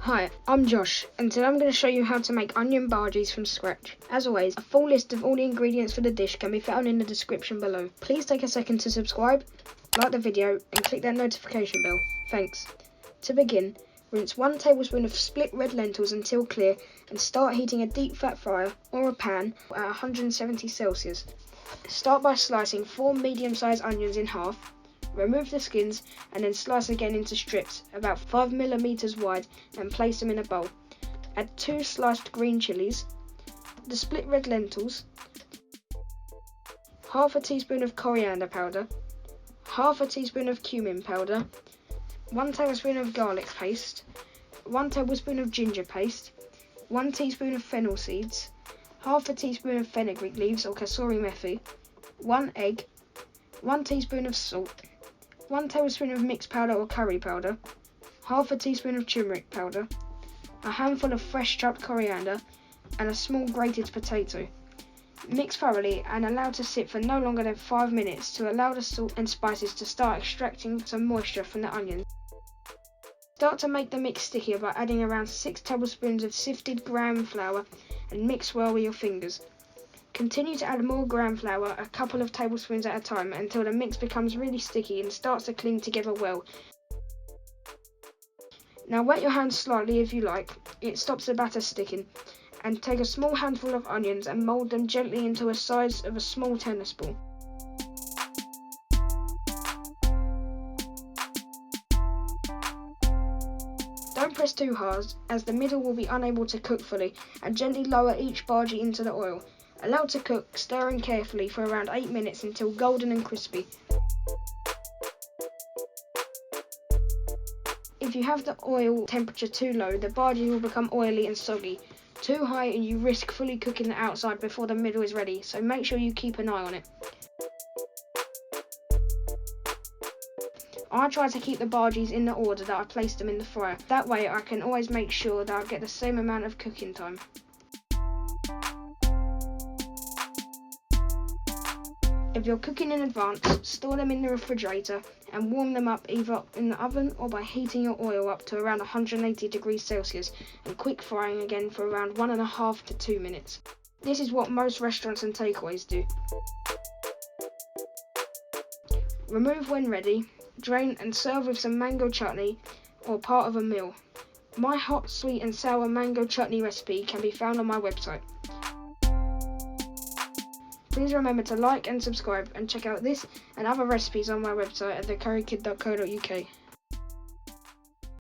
Hi, I'm Josh, and today I'm going to show you how to make onion bhajies from scratch. As always, a full list of all the ingredients for the dish can be found in the description below. Please take a second to subscribe, like the video, and click that notification bell. Thanks. To begin, rinse 1 tablespoon of split red lentils until clear and start heating a deep fat fryer or a pan at 170 Celsius. Start by slicing 4 medium-sized onions in half. Remove the skins and then slice again into strips about 5 millimeters wide and place them in a bowl. Add 2 sliced green chilies, the split red lentils, half a teaspoon of coriander powder, half a teaspoon of cumin powder, 1 tablespoon of garlic paste, 1 tablespoon of ginger paste, 1 teaspoon of fennel seeds, half a teaspoon of fenugreek leaves or kasoori methi, 1 egg, 1 teaspoon of salt, 1 tablespoon of mixed powder or curry powder, half a teaspoon of turmeric powder, a handful of fresh chopped coriander, and a small grated potato. Mix thoroughly and allow to sit for no longer than 5 minutes to allow the salt and spices to start extracting some moisture from the onions. Start to make the mix stickier by adding around 6 tablespoons of sifted gram flour and mix well with your fingers. Continue to add more gram flour a couple of tablespoons at a time until the mix becomes really sticky and starts to cling together well. Now wet your hands slightly if you like, it stops the batter sticking, and take a small handful of onions and mould them gently into the size of a small tennis ball. Don't press too hard as the middle will be unable to cook fully, and gently lower each bhaji into the oil. Allow to cook, stirring carefully for around 8 minutes until golden and crispy. If you have the oil temperature too low, the bhaji will become oily and soggy. Too high and you risk fully cooking the outside before the middle is ready, so make sure you keep an eye on it. I try to keep the bhajies in the order that I placed them in the fryer. That way I can always make sure that I get the same amount of cooking time. If you're cooking in advance, store them in the refrigerator and warm them up either in the oven or by heating your oil up to around 180 degrees Celsius and quick frying again for around 1.5 to 2 minutes. This is what most restaurants and takeaways do. Remove when ready, drain and serve with some mango chutney or part of a meal. My hot, sweet and sour mango chutney recipe can be found on my website. Please remember to like and subscribe and check out this and other recipes on my website at thecurrykid.co.uk.